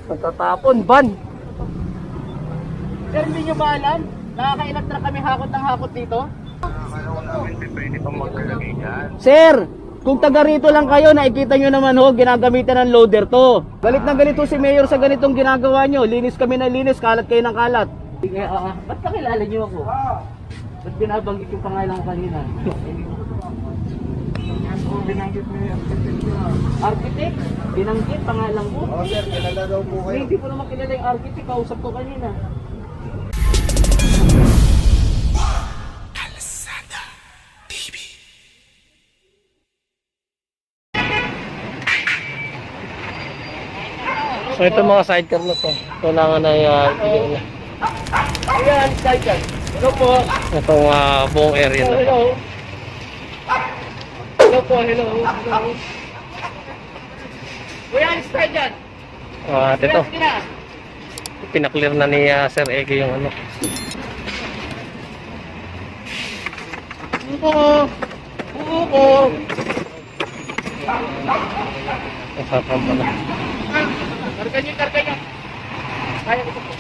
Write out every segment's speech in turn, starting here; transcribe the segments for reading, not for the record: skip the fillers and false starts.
Natatapon, ban. Sir, hindi nyo ba alam? Nakakailang truck kami hakot ng hakot dito? Sir, kung taga rito lang kayo, nakikita nyo naman ho, ginagamitan ng loader to. Galit na galit ho si Mayor sa ganitong ginagawa nyo. Linis kami na linis, kalat kayo ng kalat. Ba't nakilala nyo ako? Ba't binabanggit yung pangalan ko kanina? Binanggit mo yung architect? Binanggit pangalan ko? Oo sir, kilala daw po kayo. Hindi ko naman kilala yung architect, kausap ko kanina. So ito mga sidecar na to. Ito lang na yung Ayan, Tiger. Hello po. itong buong area na to. Hello. Hello po, hello. Hello. Kuya, start dyan. Ito, Sige na. pinaklear na ni Sir Ege yung ano. Buko. Masarap pala. Karga nyo, karga nyo. Kaya ko po.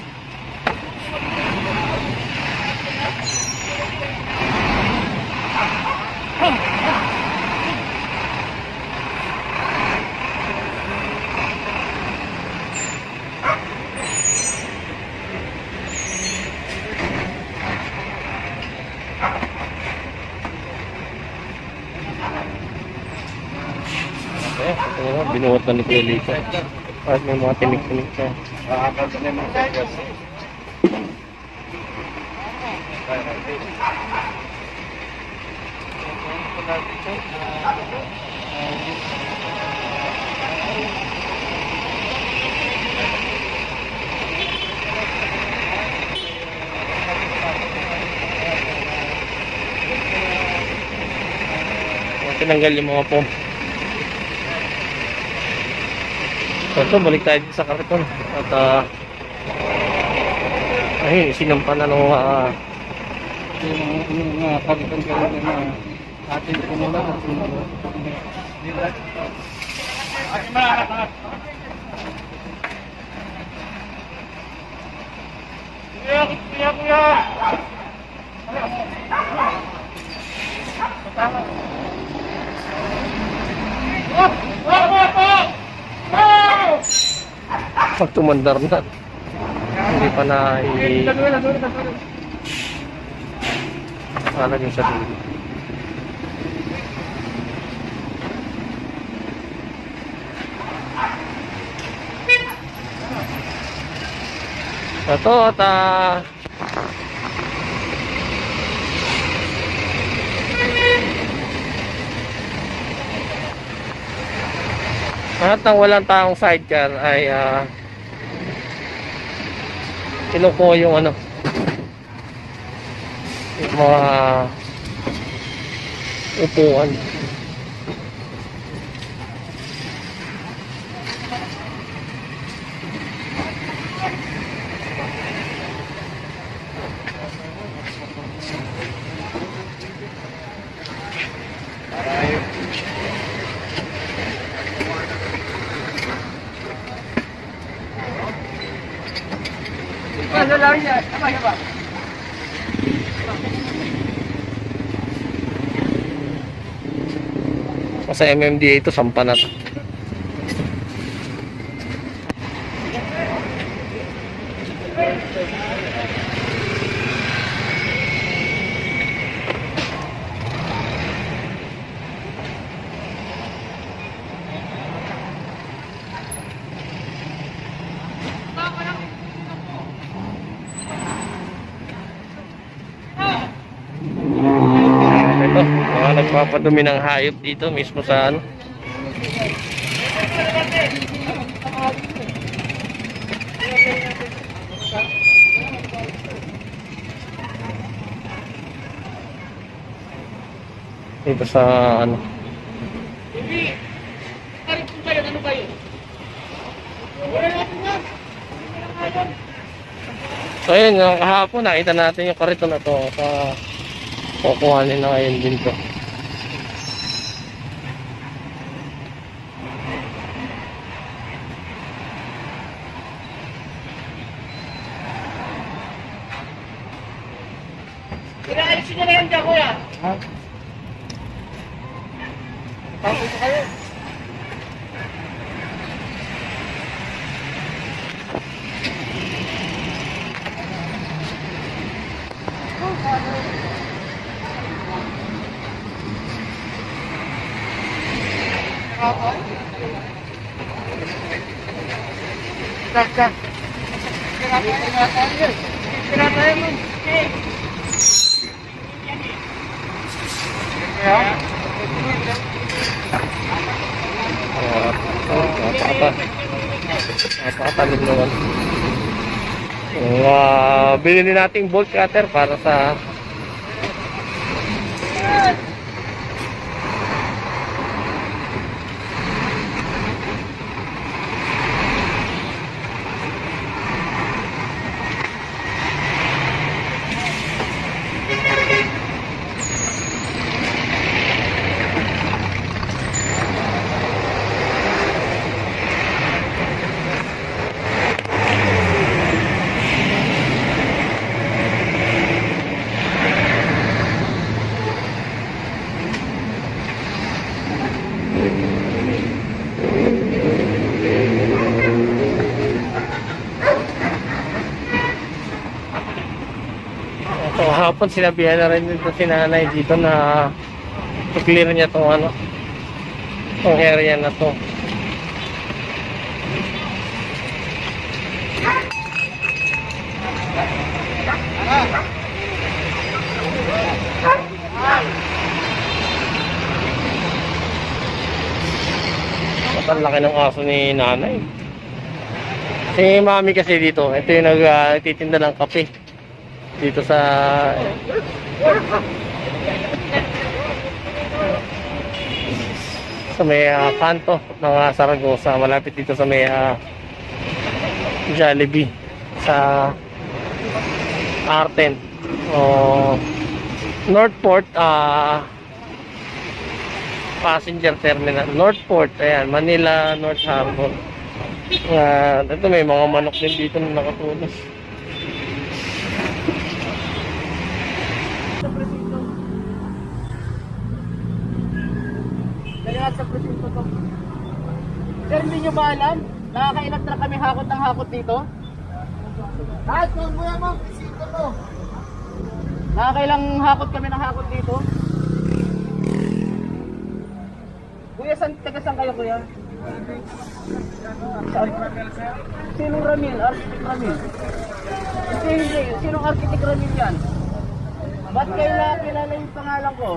Binuhat na ni Kuya Lisa. At may mga tinik-tinik siya. Tinanggal yung mga pump. So ito, balik tayo dito sa karton. At ayun, sinampa na nung Yung kagitan kayo na atin ko muna at Kuya. pag tumandar na. Hindi pa na alagay sa dulo. Ito at lahat ng walang taong sidecar ay kinukuha yung ano, yung mga upuan. Ano lang yan? Ano ba? Sa MMDA ito, sampa na to. Ito, mga nagpapadumi ng hayop dito mismo sa ano. Dito sa ano. Hindi. Karit po kayo, ano kayo? Wala natin yan. So ayun, yung kahapon nakita natin yung kariton na to sa kukuhanin na ngayon din to. Ayusin nyo na yan dyan, kuya. Ha? Tapos kayo. Kaka. Kinakain mo. Napakatalog naman. Bilhin nating bolt cutter para sa kahapon sinabihan na rin dito si nanay dito na i-clear niya itong ano, itong area na to. Ang laki ng aso ni nanay. Si mami kasi dito, ito yung nagtitinda ng kape dito sa may kanto ng Saragosa, malapit dito sa may Jollibee sa Arten o Northport passenger terminal, Northport, ayan, Manila North Harbor. Ito may mga manok din dito na nakatulos. Kaya sa presinto to. Sir, hindi nyo ba alam? Nakakailang truck kami hakot ng hakot dito? Kahit noon mo yan mo, presinto to. Nakakailang hakot kami ng hakot dito? Kuya, taga-saan kayo, kuya? Saan? Sinong Ramil? Architect Ramil? Hindi. Sinong Architect Ramil yan? Ba't kilala yung pangalan ko?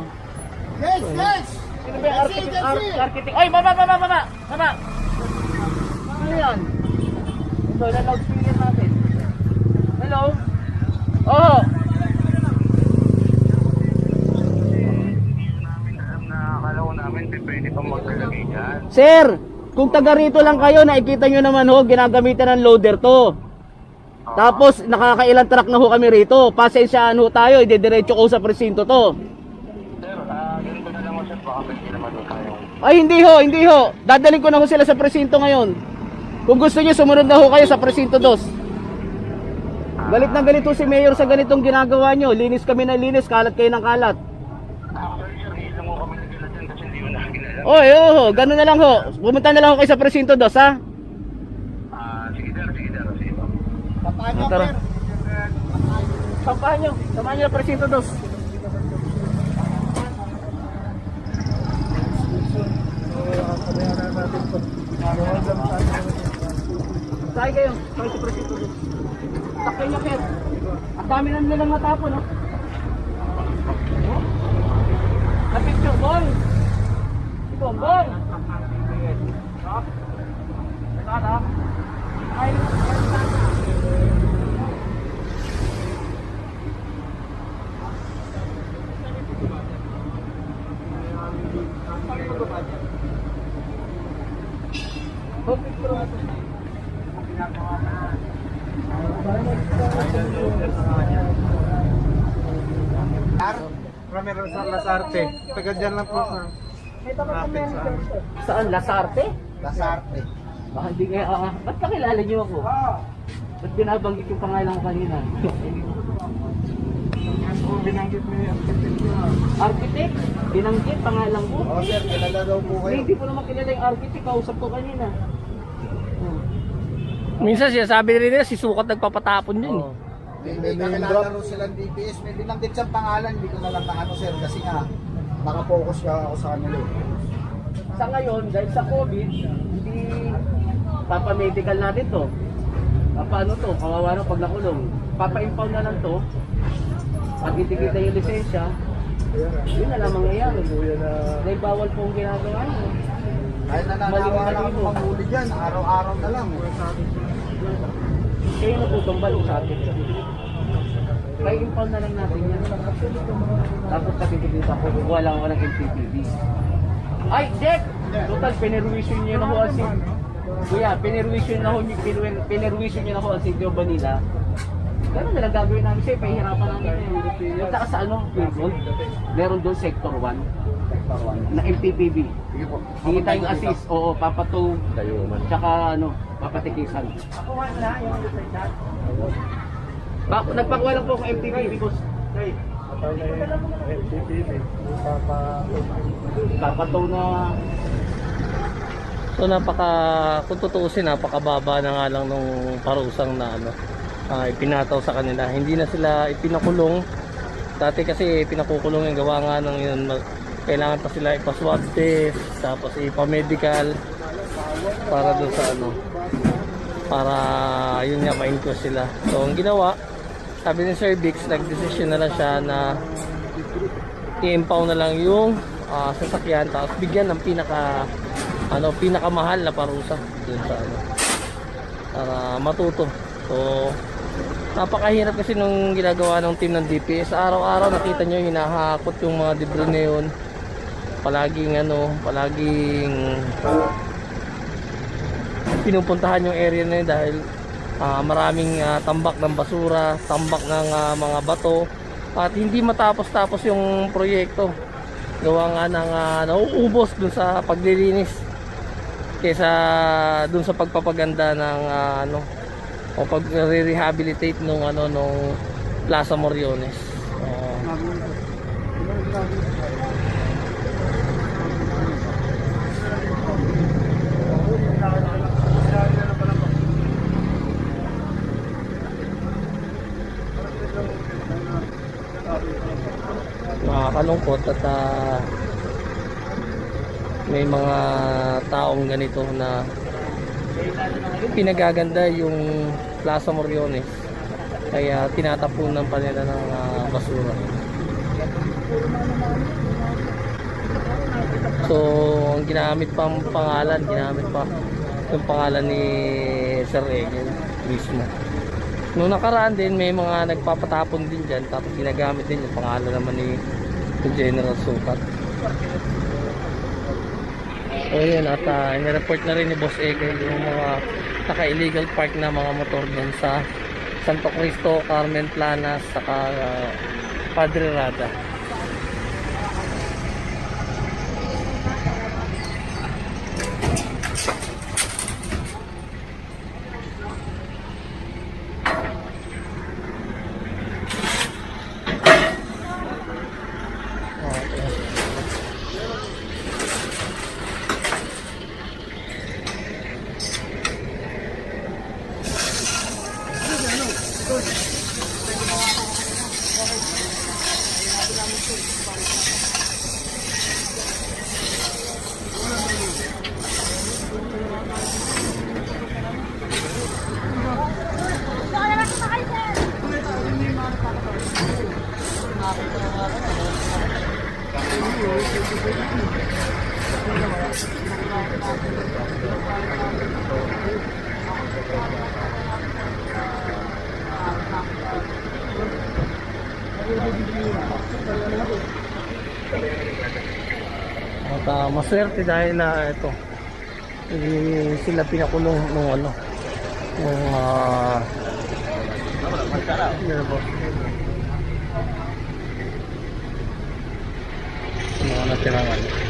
Yes, yes! Sino ba yung architect? Ay, baba! Ano yan? Ito, na-loudspeaker natin. Hello? Oh! Sir, kung taga rito lang kayo, nakikita nyo naman ho, ginagamitan ng loader to. Tapos, nakakailang truck na ho kami rito. Pasensyaan ho tayo, idediretso ko sa presinto to. Ganito na lang mo sir, baka hindi naman tayo. Ay, hindi ho. Dadaling ko na ho sila sa presinto ngayon. Kung gusto nyo, sumunod na ho kayo sa presinto 2. Galit na galit ho si Mayor sa ganitong ginagawa nyo. Linis kami na linis, kalat kayo ng kalat. Oy, ganun na lang ho. Pumunta na lang ho kayo sa presinto 2, ha? Sige sir. Papahan nyo, Tara. sir. Samahan nyo na presinto 2. Sakay kayo sa presinto 2. Sakay nyo, Ket. Ang dami na nilang natapon, no? Napicture, boy! Bombong! Ay, Ramiro Lasarte, taga dyan lang po sa saan? Lasarte? Lasarte. Baka hindi kaya, ba't kakilala niyo ako? Ba't binabanggit yung pangalan ko kanina? binanggit mo yung Architect? Binanggit, pangalan ko? Oo sir, kilala daw po kayo. Hindi po naman kilala yung architect, kausap ko kanina. Minsan siya sabi rin nila, si Sukat nagpapatapon yun. Oo. May kakilala rin silang DPS. May binanggit siyang pangalan, hindi ko na lang na ano sir. Kasi nga, nakapokus ka ako sa kanila. Sa ngayon, dahil sa COVID, hindi papamedical natin to. Paano to? Kawawa na pag nakulong. Papa-impound na lang to. Pag itigit na yung lisensya, yun na lang mangyayari. Dahil bawal po ang ginagawa nyo. Ay nananawa na ako manghuli dyan. Araw-araw na lang. Kayo na po tumbalo sa atin. Kaya impound na lang natin yan. Tapos patitigit ako, wala ko ng MPPB. Ay, Jack! Total, pinirwisyon niyo na ho ang Kuya, pinirwisyon na ho ang City of Manila. Ganun na lang gagawin namin sa'yo, pahihirapan namin yun. Yung saka sa ano, Purgold, meron doon Sector 1 na MPPB. Sige po. Hindi tayong assist, oo, papatong, tsaka ano, papatikisan. Nagpakuha lang po ako MPPB, boss. Papatong na... So kung tutuusin, napakababa na nga lang nung parusang na ano, ipinataw sa kanila. Hindi na sila ipinakulong. Dati kasi pinakukulong yung gawa nga ng yun. Kailangan pa sila ipaswab test, tapos ipamedical para doon sa ano, para yun nga ma-increase sila. So ang ginawa, sabi ni Sir Vix, nag-decision na lang siya na i-impound na lang yung sasakyan, tapos bigyan ng pinakamahal na parusa dun sa ano, para matuto. So napakahirap kasi nung ginagawa ng team ng DPS. Araw-araw nakita nyo hinahakot yung mga debris na yun. Palaging pinupuntahan yung area na yun dahil maraming tambak ng basura, tambak ng mga bato, at hindi matapos-tapos yung proyekto. Gawa nga ng nauubos dun sa paglilinis kaysa dun sa pagpapaganda ng o pag-rehabilitate nung Plaza Moriones. Nakakalungkot at may mga taong ganito na pinagaganda yung Plaza Moriones, kaya tinatapunan pa nila ng basura. So ang ginamit pa yung pangalan ni Sir Egel mismo. Noong nakaraan din may mga nagpapatapon din dyan, tapos ginagamit din yung pangalan naman ni General Sukat. So yun, at inireport na rin ni Boss Egel yung mga naka-illegal park na mga motor dyan sa Santo Cristo, Carmen Planas, saka Padre Rada. At maswerte dahil na ito, hindi sila pinakulong nung nung mga natirangan.